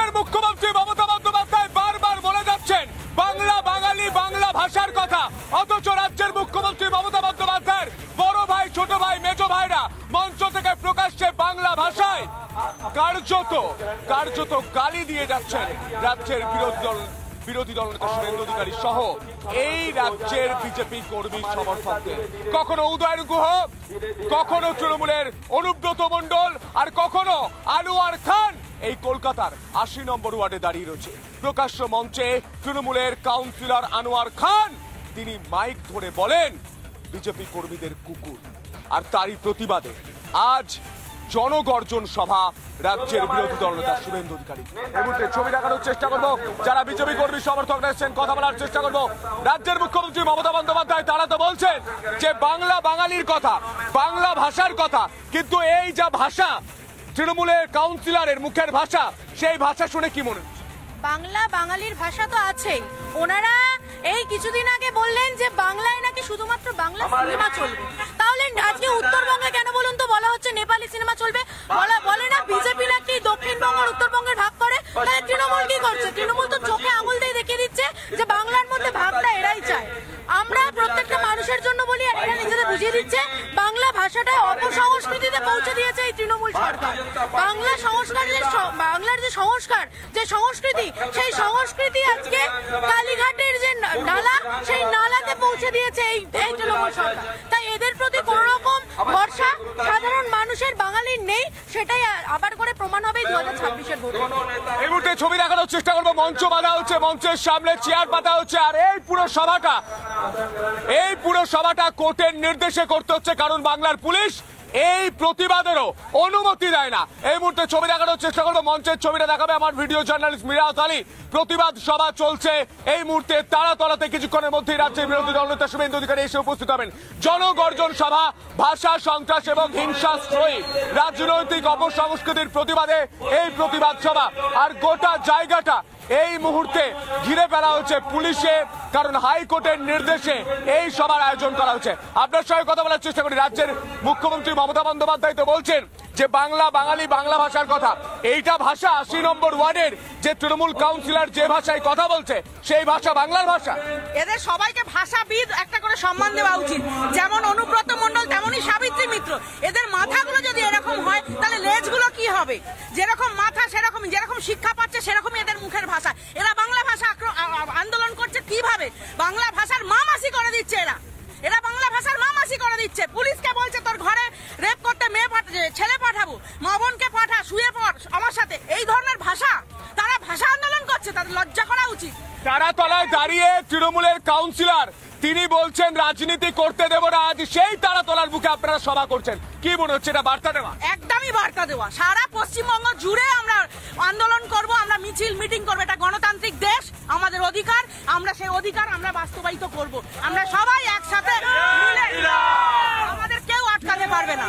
রাজ্যের মুখ্যমন্ত্রী মমতা বন্দ্যোপাধ্যায় বারবার বলে যাচ্ছেন বাংলা বাঙালি বাংলা ভাষার কথা, অথচ রাজ্যের মুখ্যমন্ত্রী মমতা বন্দ্যোপাধ্যায়ের বড় ভাই ছোট ভাই মেজ ভাইরা মঞ্চ থেকে প্রকাশ্যে বাংলা ভাষায় কার্যত গালি দিয়ে যাচ্ছেন রাজ্যের বিরোধী দলনেতা শুভেন্দু অধিকারী সহ এই রাজ্যের বিজেপি কর্মী সমর্থকদের। কখনো উদয়ন গুহ, কখনো তৃণমূলের অনুব্রত মণ্ডল, আর কখনো আনোয়ার খান এই কলকাতার ৮০ নম্বর ওয়ার্ডে দাঁড়িয়ে রয়েছে। প্রকাশ্য মঞ্চে তৃণমূলের কাউন্সিলর আনোয়ার খান তিনি মাইক ধরে বলেন বিজেপি কর্মীদের কুকুর, আর তারই প্রতিবাদে আজ জনগর্জন সভা রাজ্যের বিরোধী দলনেতা শুভেন্দু অধিকারী। এই মুহূর্তে ছবি দেখানোর চেষ্টা করবো, যারা বিজেপি কর্মী সমর্থকরা এসেছেন কথা বলার চেষ্টা করবো। রাজ্যের মুখ্যমন্ত্রী মমতা বন্দ্যোপাধ্যায় তারা তো বলছেন যে বাংলা বাঙালির কথা, বাংলা ভাষার কথা, কিন্তু এই যা ভাষা তৃণমূলের কাউন্সিলরের মুখের ভাষা, সেই ভাষা শুনে কি মনে হচ্ছে? বাংলা বাঙালির ভাষা তো আছেই। ওনারা এই কিছুদিন আগে বললেন যে বাংলায় নাকি শুধুমাত্র বাংলা সিনেমা চলবে, তাহলে আজকে উত্তরবঙ্গে কেন বলুন তো বলা হচ্ছে নেপালি সিনেমা চলবে? বলে না বিজেপি নাকি দক্ষিণবঙ্গ আর উত্তরবঙ্গের ভাগ করে, তাহলে তৃণমূল কি করছে? তৃণমূল তো চোখে আঙুল দিয়ে দেখিয়ে দিচ্ছে যে বাংলার মধ্যে ভাগটা এরাই চায়। আমরা প্রত্যেকটা মানুষের জন্য বলি, আর এরা নিজেদের বুঝিয়ে দিচ্ছে বাংলা ভাষাটা অপসংস্কৃতিতে পৌঁছে দিয়েছে এই তৃণমূল সরকার। বাংলা সংস্কারের বাংলার যে সংস্কার, যে সংস্কৃতি, সেই সংস্কৃতি আজকে কালীঘাটের যে নালা, সেই নালাতে পৌঁছে দিয়েছে এই তৃণমূল সরকার। তাই এদের প্রতি কোন রকম ভরসা সাধারণ মানুষের বাঙালির নেই, সেটাই আবার করে প্রমাণ হবে 2026-এর ভোটে। এই মুহূর্তে ছবি দেখানোর চেষ্টা করবো, মঞ্চ বাঁধা হচ্ছে, মঞ্চের সামনে চেয়ার পাতা হচ্ছে, আর এই পুরো সভাটা কোর্টের নির্দেশে করতে হচ্ছে, কারণ বাংলার পুলিশ এই প্রতিবাদেরও অনুমতি দেয় না। এই মুহূর্তে ছবি দেখানোর চেষ্টা করবো, মঞ্চের ছবিটা দেখাবে আমার ভিডিও জার্নালিস্ট মিরাজ আলী। প্রতিবাদ সভা চলছে এই মুহূর্তে তারাতলাতে, কিছুক্ষণের মধ্যেই রাজ্যের বিরোধী দলনেতা শুভেন্দু অধিকারী এসে উপস্থিত হবেন। জনগর্জন সভা, ভাষা সন্ত্রাস এবং হিংসাশ্রয়ী রাজনৈতিক অপসংস্কৃতির প্রতিবাদে এই প্রতিবাদ সভা, আর গোটা জায়গাটা এই মুহূর্তে ঘিরে ফেলা হচ্ছে পুলিশে, কারণ হাইকোর্টের নির্দেশে এই সভার আয়োজন করা হচ্ছে। আপনার সঙ্গে কথা বলার চেষ্টা করি। রাজ্যের মুখ্যমন্ত্রী মমতা বন্দ্যোপাধ্যায় তো বলছেন যে বাংলা বাঙালি বাংলা ভাষার কথা, এইটা ভাষা ৮০ নম্বর ওয়ার্ডের যে তৃণমূল কাউন্সিলর যে ভাষায় কথা বলছে, সেই ভাষা বাংলার ভাষা। এদের সবাইকে ভাষাবিদ একটা করে সম্মান দেওয়া উচিত, যেমন অনুব্রত মণ্ডল তেমনই সাবিত্রী মিত্র। এদের মাথাগুলো যদি এরকম হয় তাহলে লেজগুলো কি হবে? যেরকম মাথা সেরকমই, যেরকম শিক্ষা পাচ্ছে সেরকমই এদের মুখের ভাষা। এরা বাংলা ভাষা আন্দোলন করছে কিভাবে? বাংলা ভাষার মামাসি করে দিচ্ছে এরা বাংলা ভাষার মামাসি করে দিচ্ছে। পুলিশকে বলছে তোর ঘরে রেপ করতে ছেলে পাঠাবো, মা বোনকে পাঠা, শুয়ে পড় আমার সাথে। এই ধরনের ভাষা, তারা ভাষা আন্দোলন করছে, তাদের লজ্জা করা উচিত। তারাতলায় দাঁড়িয়ে তৃণমূলের কাউন্সিলর তিনি বলছেন রাজনীতি করতে দেব না, আজ সেই তারাতলার বুকে আপনারা সভা করছেন। কি মনে হচ্ছে, এটা বার্তা দেওয়া? একদমই বার্তা দেওয়া। সারা পশ্চিমবঙ্গ জুড়ে আমরা আন্দোলন করব, আমরা মিছিল মিটিং করবো। এটা গণতান্ত্রিক দেশ, আমাদের অধিকার, আমরা সেই অধিকার আমরা বাস্তবায়িত করব। আমরা সবাই একসাথে মিলে, আমাদের কেউ আটকাতে পারবে না।